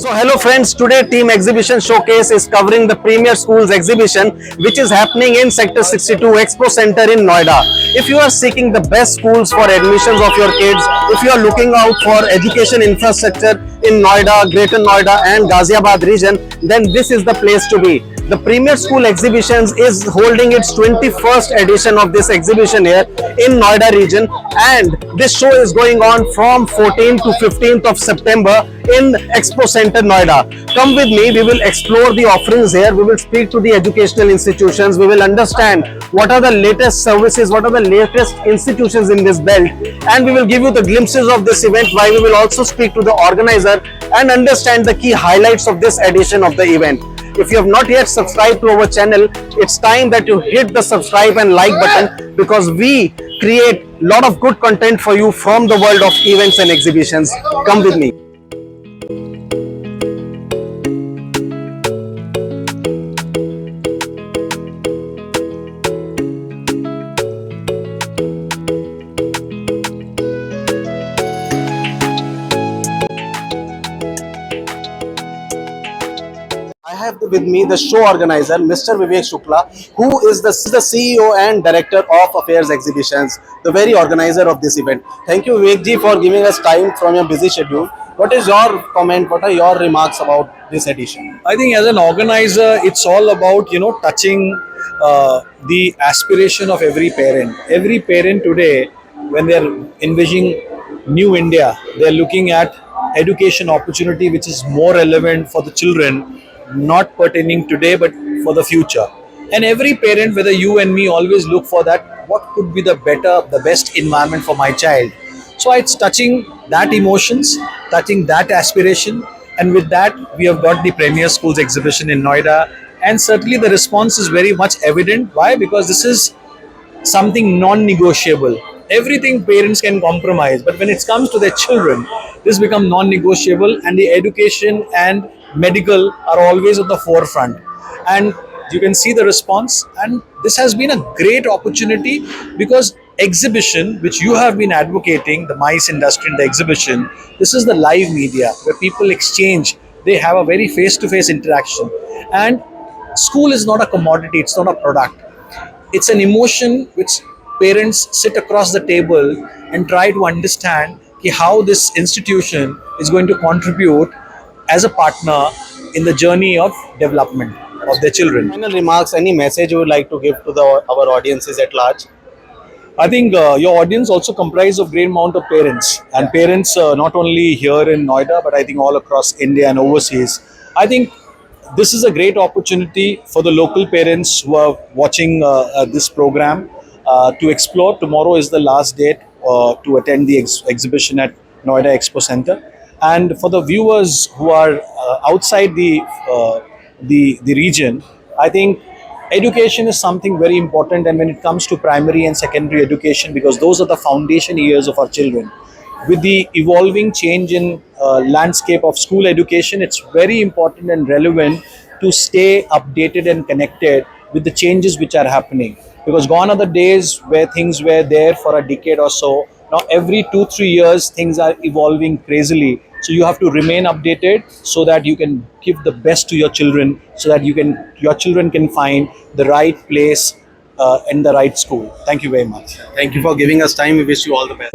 So hello friends, today Team Exhibition Showcase is covering the Premier Schools exhibition which is happening in Sector 62 Expo Center in Noida. If you are seeking the best schools for admissions of your kids, if you are looking out for education infrastructure in Noida, Greater Noida and Ghaziabad region, then this is the place to be. The Premier School Exhibitions is holding its 21st edition of this exhibition here in Noida region, and this show is going on from 14th to 15th of September in Expo Center Noida. Come with me, we will explore the offerings here, we will speak to the educational institutions, we will understand what are the latest services, what are the latest institutions in this belt, and we will give you the glimpses of this event, while we will also speak to the organizer and understand the key highlights of this edition of the event. If you have not yet subscribed to our channel, it's time that you hit the subscribe and like button, because we create a lot of good content for you from the world of events and exhibitions. Come with me. I have with me the show organizer, Mr. Vivek Shukla, who is the CEO and Director of Affairs Exhibitions, the very organizer of this event. Thank you, Vivek ji, for giving us time from your busy schedule. What is your comment? What are your remarks about this edition? I think as an organizer, it's all about touching the aspiration of every parent. Every parent today, when they're envisioning new India, they're looking at education opportunity which is more relevant for the children, not pertaining today but for the future. And every parent, whether you and me, always look for that. What could be the best environment for my child? So it's touching that emotions, touching that aspiration, and with that we have got the Premier Schools exhibition in Noida, and certainly the response is very much evident. Why? Because this is something non-negotiable. Everything parents can compromise, but when it comes to their children, this becomes non-negotiable, and the education and medical are always at the forefront. And you can see the response, and this has been a great opportunity, because exhibition which you have been advocating, the MICE industry in the exhibition, this is the live media where people exchange, they have a very face-to-face interaction. And school is not a commodity, it's not a product, it's an emotion which parents sit across the table and try to understand how this institution is going to contribute as a partner in the journey of development of their children. Final remarks, any message you would like to give to our audiences at large? I think your audience also comprised of great amount of parents, and parents not only here in Noida but I think all across India and overseas. I think this is a great opportunity for the local parents who are watching this program to explore. Tomorrow is the last date to attend the exhibition at Noida Expo Center, and for the viewers who are outside the region, I think education is something very important. And when it comes to primary and secondary education, because those are the foundation years of our children, with the evolving change in landscape of school education, it's very important and relevant to stay updated and connected with the changes which are happening, because gone are the days where things were there for a decade or so. Now every 2-3 years things are evolving crazily, so you have to remain updated so that you can give the best to your children, so that your children can find the right place in the right school. Thank you very much. Thank you for giving us time. We wish you all the best.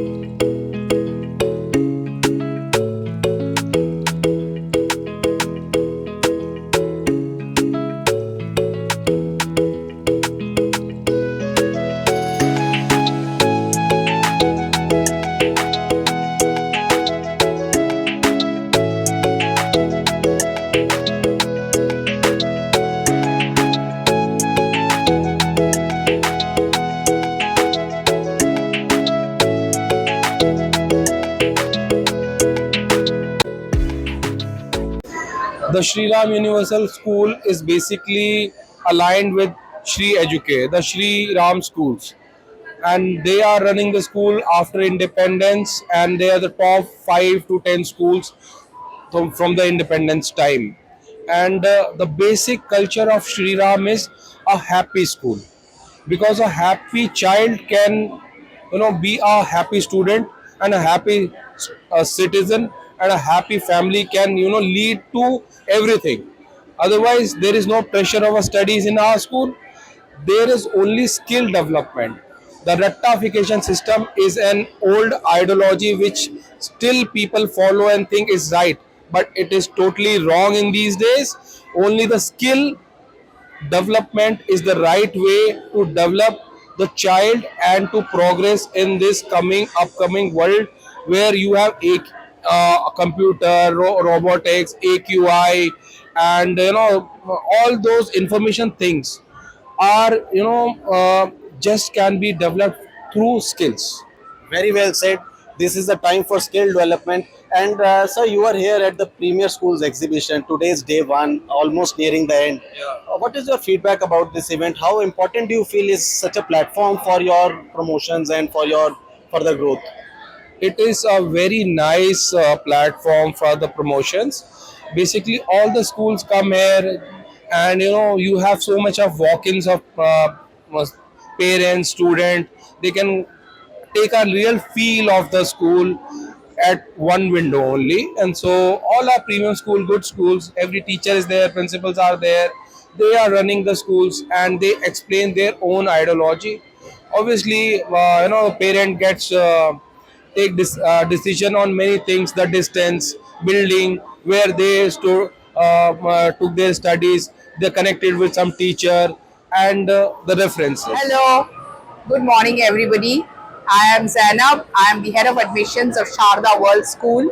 The Sri Ram Universal School is basically aligned with Sri Educate, the Sri Ram schools, and they are running the school after independence, and they are the top 5 to 10 schools from the independence time. And the basic culture of Sri Ram is a happy school, because a happy child can be a happy student and a happy citizen, and a happy family can, lead to everything. Otherwise, there is no pressure of studies in our school. There is only skill development. The rectification system is an old ideology which still people follow and think is right, but it is totally wrong in these days. Only the skill development is the right way to develop the child and to progress in this upcoming world where you have a computer, robotics, AQI, and all those information things are just can be developed through skills. Very well said. This is the time for skill development. And sir, you are here at the Premier Schools exhibition. Today is day one, almost nearing the end. What is your feedback about this event? How important do you feel is such a platform for your promotions and for your further growth? It is a very nice platform for the promotions. Basically all the schools come here, and you have so much of walk-ins of parents, student. They can take a real feel of the school at one window only. And so all our premium school, good schools, every teacher is there, principals are there, they are running the schools and they explain their own ideology. Obviously parent gets take this decision on many things, the distance, building, where they took their studies, they connected with some teacher, and the references. Hello, good morning everybody. I am Zainab. I am the head of admissions of Sharda World School.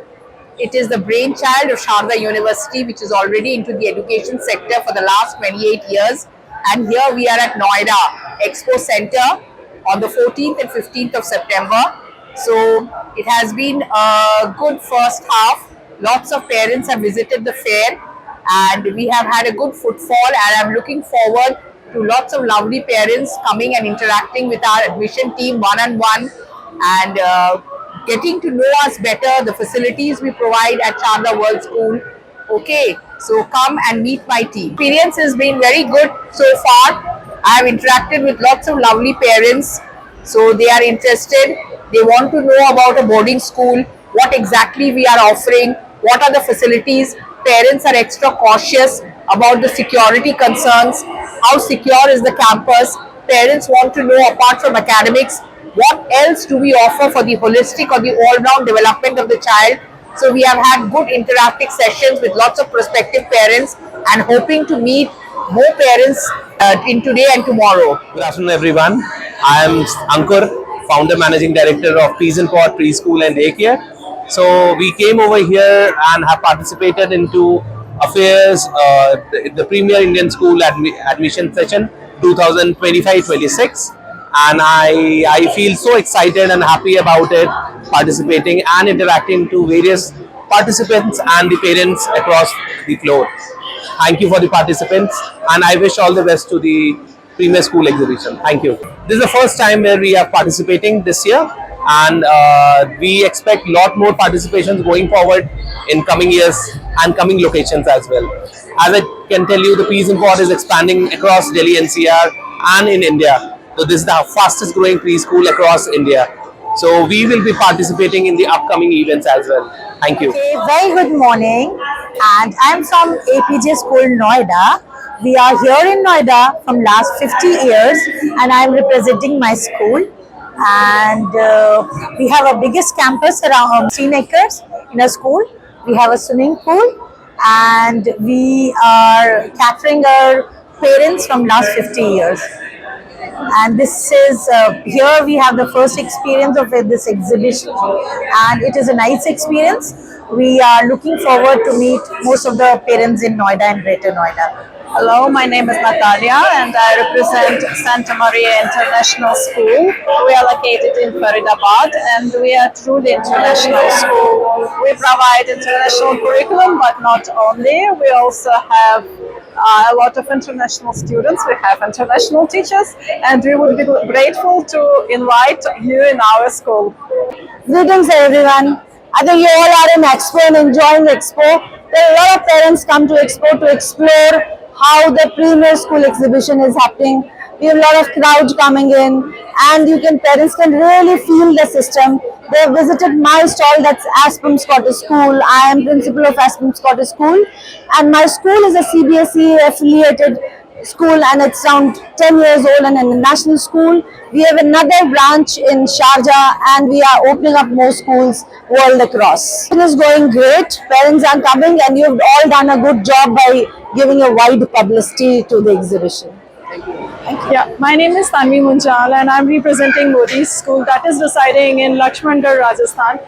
It is the brainchild of Sharda University, which is already into the education sector for the last 28 years. And here we are at Noida Expo Center on the 14th and 15th of September. So it has been a good first half. Lots of parents have visited the fair and we have had a good footfall, and I'm looking forward to lots of lovely parents coming and interacting with our admission team one-on-one and getting to know us better, the facilities we provide at Sharda World School. Okay, so come and meet my team. Experience has been very good so far. I have interacted with lots of lovely parents. So they are interested. They want to know about a boarding school, what exactly we are offering, what are the facilities. Parents are extra cautious about the security concerns, how secure is the campus. Parents want to know, apart from academics, what else do we offer for the holistic or the all-round development of the child. So we have had good interactive sessions with lots of prospective parents and hoping to meet more parents in today and tomorrow. Good afternoon, everyone. I am Ankur, founder managing director of Peas and Pod Preschool and Daycare. So we came over here and have participated into affairs, the Premier Indian School admission session 2025-26, and I feel so excited and happy about it, participating and interacting to various participants and the parents across the floor. Thank you for the participants, and I wish all the best to the Premier School exhibition. Thank you. This is the first time where we are participating this year, and we expect a lot more participations going forward in coming years and coming locations as well. As I can tell you, the Peas and Pod is expanding across Delhi NCR and in India. So this is the fastest growing preschool across India. So we will be participating in the upcoming events as well. Thank you. Okay, very good morning, and I'm from APJ School Noida. We are here in Noida from last 50 years, and I'm representing my school. And we have a biggest campus around 16 acres in a school. We have a swimming pool, and we are catering our parents from last 50 years. And this is here we have the first experience of this exhibition, and it is a nice experience. We are looking forward to meet most of the parents in Noida and Greater Noida. Hello, my name is Natalia and I represent Santa Maria International School. We are located in Faridabad and we are truly international school. We provide international curriculum, but not only. We also have a lot of international students. We have international teachers, and we would be grateful to invite you in our school. Greetings everyone. I think you all are in Expo and enjoying Expo. There are a lot of parents come to Expo to explore how the Premier School exhibition is happening. We have a lot of crowd coming in, and parents can really feel the system. They have visited my stall, that's Aspam Scottish School. I am principal of Aspam Scottish School, and my school is a CBSE affiliated school, and it's around 10 years old and in a national school. We have another branch in Sharjah, and we are opening up more schools world across. It is going great. Parents are coming, and you've all done a good job by giving a wide publicity to the exhibition. Yeah, my name is Tanvi Munjal and I'm representing Modi's school that is residing in Lakshmangarh, Rajasthan.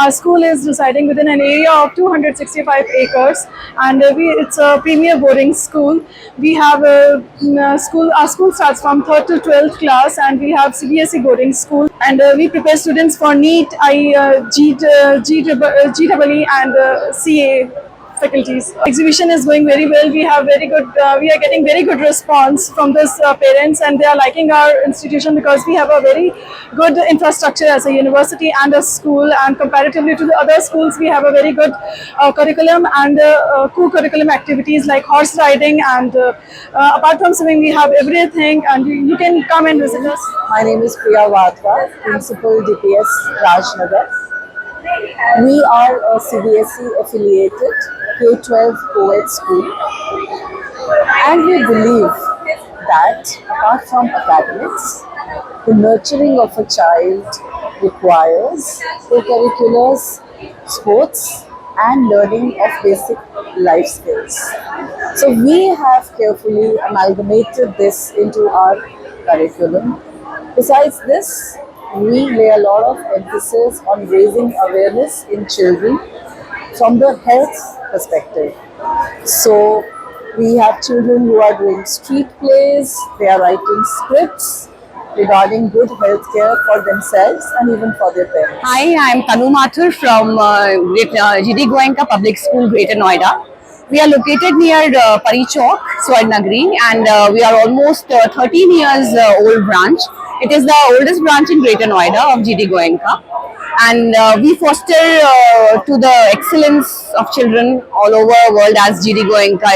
Our school is residing within an area of 265 acres, and it's a premier boarding school. We have our school starts from 3rd to 12th class, and we have CBSE boarding school, and we prepare students for NEET, GEE and CA faculties. Exhibition is going very well. We have we are getting very good response from this parents, and they are liking our institution because we have a very good infrastructure as a university and a school, and comparatively to the other schools we have a very good curriculum and co-curriculum activities like horse riding, and apart from swimming we have everything, and you can come and visit us. My name is Priya Wadhwa, Principal DPS Rajnagar. We are a CBSE affiliated K-12 co-ed school, and we believe that apart from academics, the nurturing of a child requires co-curriculars, sports, and learning of basic life skills. So we have carefully amalgamated this into our curriculum. Besides this, we lay a lot of emphasis on raising awareness in children from the health perspective. So we have children who are doing street plays, they are writing scripts regarding good health care for themselves and even for their parents. Hi, I'm Tanu Mathur from GD Goenka Public School, Greater Noida. We are located near Pari Chowk, Swarnagri, and we are almost 13 years old branch. It is the oldest branch in Greater Noida of GD Goenka, and we foster to the excellence of children all over the world, as GD Goenka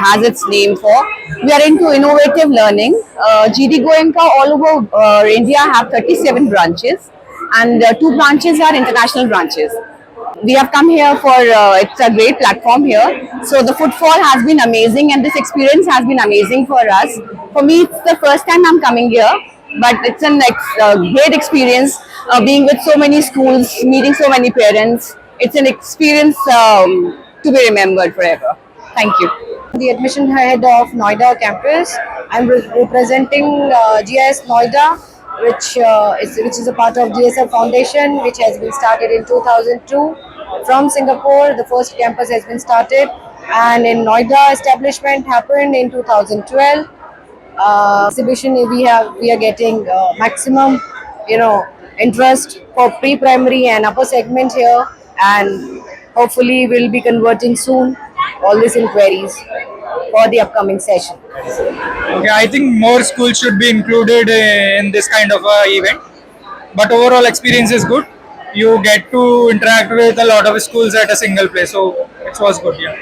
has its name for. We are into innovative learning. GD Goenka all over India have 37 branches, and 2 branches are international branches. We have come here for, it's a great platform here. So the footfall has been amazing, and this experience has been amazing for us. For me, it's the first time I'm coming here, but it's a great experience being with so many schools, meeting so many parents. It's an experience to be remembered forever. Thank you. The admission head of Noida campus. I'm representing GIS Noida, which is a part of GSF Foundation, which has been started in 2002. From Singapore, the first campus has been started, and in Noida establishment happened in 2012. Exhibition we are getting maximum interest for pre-primary and upper segment here, and hopefully we'll be converting soon all these inquiries for the upcoming session. Okay, I think more schools should be included in this kind of event, but overall experience is good. You get to interact with a lot of schools at a single place, so it was good. Yeah.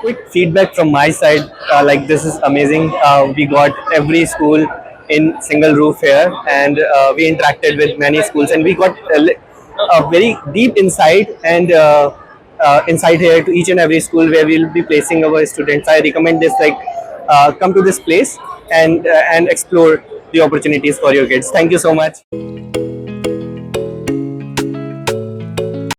Quick feedback from my side, like this is amazing. We got every school in single roof here, and we interacted with many schools, and we got a very deep insight and insight here to each and every school where we'll be placing our students. I recommend this, like come to this place and explore the opportunities for your kids. Thank you so much.